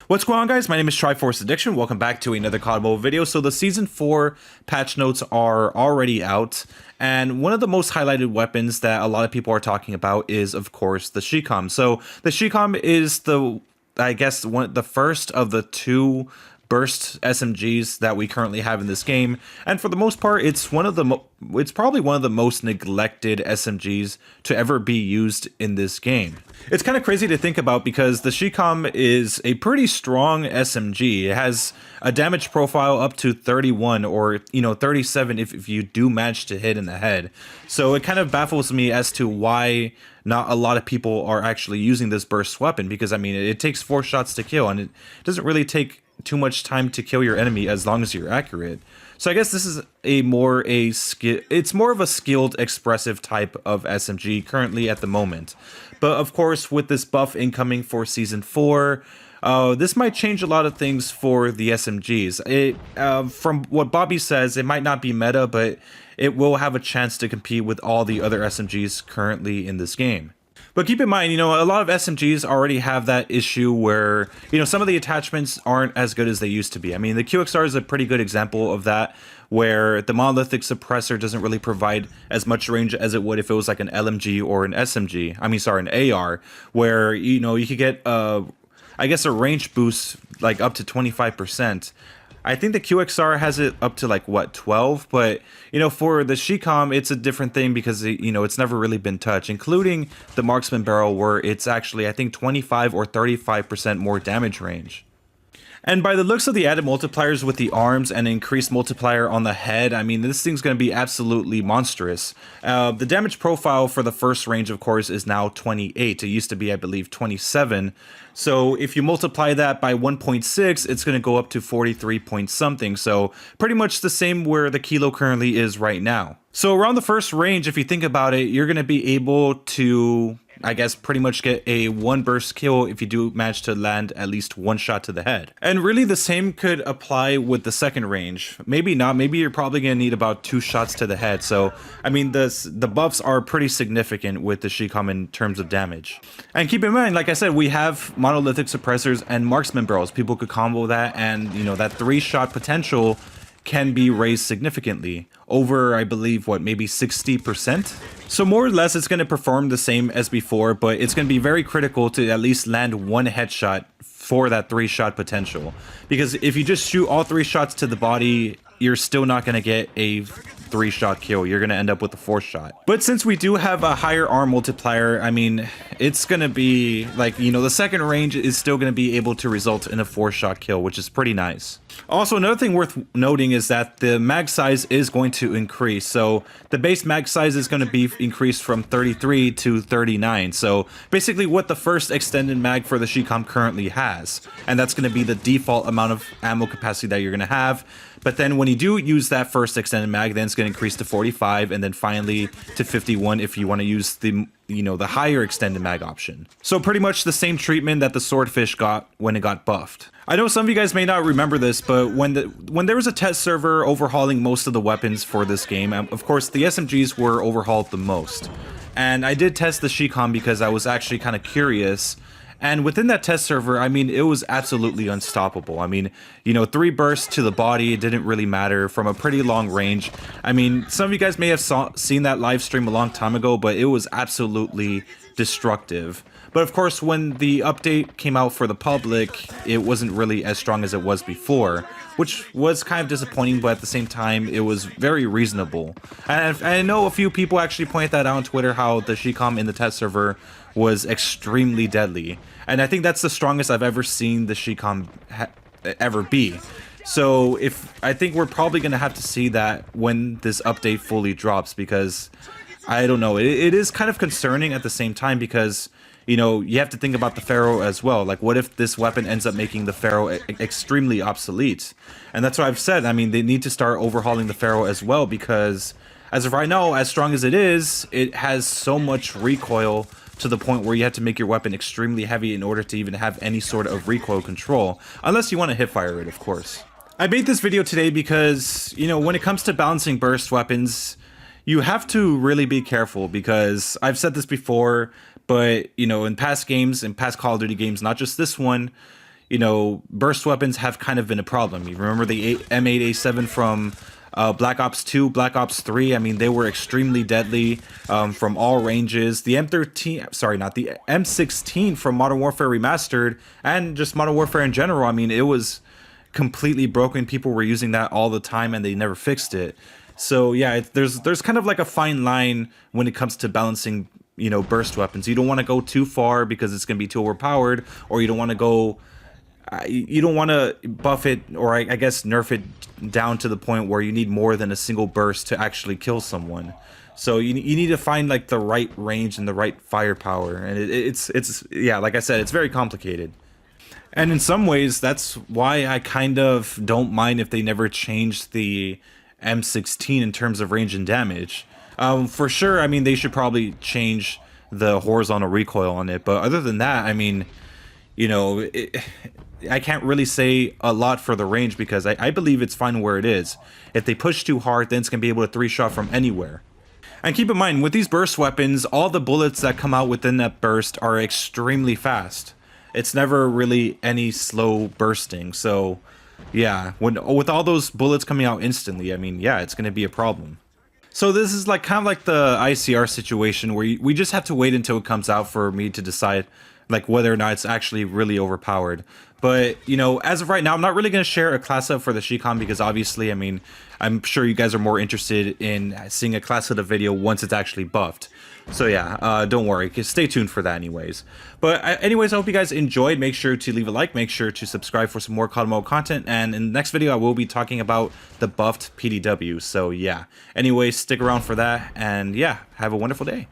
What's going on, guys? My name is Triforce Addiction. Welcome back to another COD mobile video. So the Season 4 patch notes are already out, and one of the most highlighted weapons that a lot of people are talking about is, of course, the CHICOM. So the CHICOM is the first of the two burst SMGs that we currently have in this game, and for the most part, it's probably one of the most neglected SMGs to ever be used in this game. It's kind of crazy to think about because the CHICOM is a pretty strong SMG. It has a damage profile up to 31 or 37 if you do manage to hit in the head. So it kind of baffles me as to why not a lot of people are actually using this burst weapon, because I mean it takes 4 shots to kill, and it doesn't really take too much time to kill your enemy as long as you're accurate. So I guess this is more of a skilled expressive type of SMG currently at the moment. But of course, with this buff incoming for Season 4, this might change a lot of things for the SMGs. From what Bobby says, it might not be meta, but it will have a chance to compete with all the other SMGs currently in this game. But keep in mind, a lot of SMGs already have that issue where, some of the attachments aren't as good as they used to be. I mean, the QXR is a pretty good example of that, where the monolithic suppressor doesn't really provide as much range as it would if it was like an LMG or an SMG. I mean, sorry, an AR, where, you could get, I guess, a range boost like up to 25%. I think the QXR has it up to like 12, but for the CHICOM it's a different thing because it's never really been touched, including the marksman barrel, where it's actually I think 25 or 35% more damage range. And by the looks of the added multipliers with the arms and increased multiplier on the head, I mean, this thing's going to be absolutely monstrous. The damage profile for the first range, of course, is now 28. It used to be, I believe, 27. So if you multiply that by 1.6, it's going to go up to 43 point something. So pretty much the same where the kilo currently is right now. So around the first range, if you think about it, you're going to be able to, I guess, pretty much get a 1 burst kill if you do manage to land at least 1 shot to the head. And really the same could apply with the second range. Maybe not, maybe you're probably going to need about 2 shots to the head. So, I mean, the buffs are pretty significant with the CHICOM in terms of damage. And keep in mind, like I said, we have monolithic suppressors and marksman barrels. People could combo that, and, that 3-shot potential can be raised significantly over, I believe, maybe 60%. So more or less it's going to perform the same as before, but it's going to be very critical to at least land 1 headshot for that 3-shot potential, because if you just shoot all 3 shots to the body, you're still not going to get a 3-shot kill. You're going to end up with a 4-shot. But since we do have a higher arm multiplier, I mean, it's going to be like, the second range is still going to be able to result in a 4-shot kill, which is pretty nice. Also, another thing worth noting is that the mag size is going to increase. So the base mag size is going to be increased from 33 to 39. So basically what the first extended mag for the CHICOM currently has. And that's going to be the default amount of ammo capacity that you're going to have. But then when you do use that first extended mag, then it's going to increase to 45 and then finally to 51 if you want to use the higher extended mag option. So pretty much the same treatment that the swordfish got when it got buffed. I know some of you guys may not remember this, but when there was a test server overhauling most of the weapons for this game, of course the SMGs were overhauled the most. And I did test the CHICOM because I was actually kind of curious. And within that test server, I mean, it was absolutely unstoppable. I mean, 3 bursts to the body, it didn't really matter from a pretty long range. I mean, some of you guys may have seen that live stream a long time ago, but it was absolutely destructive. But of course, when the update came out for the public, it wasn't really as strong as it was before, which was kind of disappointing, but at the same time, it was very reasonable. And I know a few people actually pointed that out on Twitter, how the CHICOM in the test server was extremely deadly. And I think that's the strongest I've ever seen the CHICOM ever be. So I think we're probably going to have to see that when this update fully drops, because I don't know, it is kind of concerning at the same time, because you have to think about the Pharaoh as well. Like, what if this weapon ends up making the Pharaoh extremely obsolete? And that's what I've said. I mean, they need to start overhauling the Pharaoh as well, because as of right now, as strong as it is, it has so much recoil to the point where you have to make your weapon extremely heavy in order to even have any sort of recoil control, unless you want to hip fire it, of course. I made this video today because, when it comes to balancing burst weapons, you have to really be careful, because I've said this before, but in past games, in past Call of Duty games, not just this one, you know, burst weapons have kind of been a problem. You remember the M8A7 from Black Ops 2, Black Ops 3, I mean, they were extremely deadly from all ranges. The M13, sorry, not the M16 from Modern Warfare Remastered, and just Modern Warfare in general, I mean, it was completely broken. People were using that all the time, and they never fixed it. So yeah, there's kind of like a fine line when it comes to balancing, you know, burst weapons. You don't want to go too far because it's going to be too overpowered, or you don't want to go you don't want to buff it, or I guess nerf it down to the point where you need more than a single burst to actually kill someone. So you need to find like the right range and the right firepower, and it's yeah, like I said, it's very complicated. And in some ways, that's why I kind of don't mind if they never change the M16 in terms of range and damage. For sure, I mean, they should probably change the horizontal recoil on it, but other than that, I mean, you know, I can't really say a lot for the range because I believe it's fine where it is. If they push too hard, then it's going to be able to 3-shot from anywhere. And keep in mind, with these burst weapons, all the bullets that come out within that burst are extremely fast. It's never really any slow bursting. So, yeah, with all those bullets coming out instantly, I mean, yeah, it's going to be a problem. So this is like kind of like the ICR situation where we just have to wait until it comes out for me to decide like whether or not it's actually really overpowered. But, you know, as of right now, I'm not really going to share a class up for the CHICOM because obviously, I mean, I'm sure you guys are more interested in seeing a class of the video once it's actually buffed. So yeah, don't worry, stay tuned for that anyways. But anyways, I hope you guys enjoyed. Make sure to leave a like, make sure to subscribe for some more COD mode content, and in the next video I will be talking about the buffed PDW. So yeah, anyways, stick around for that, and yeah, have a wonderful day.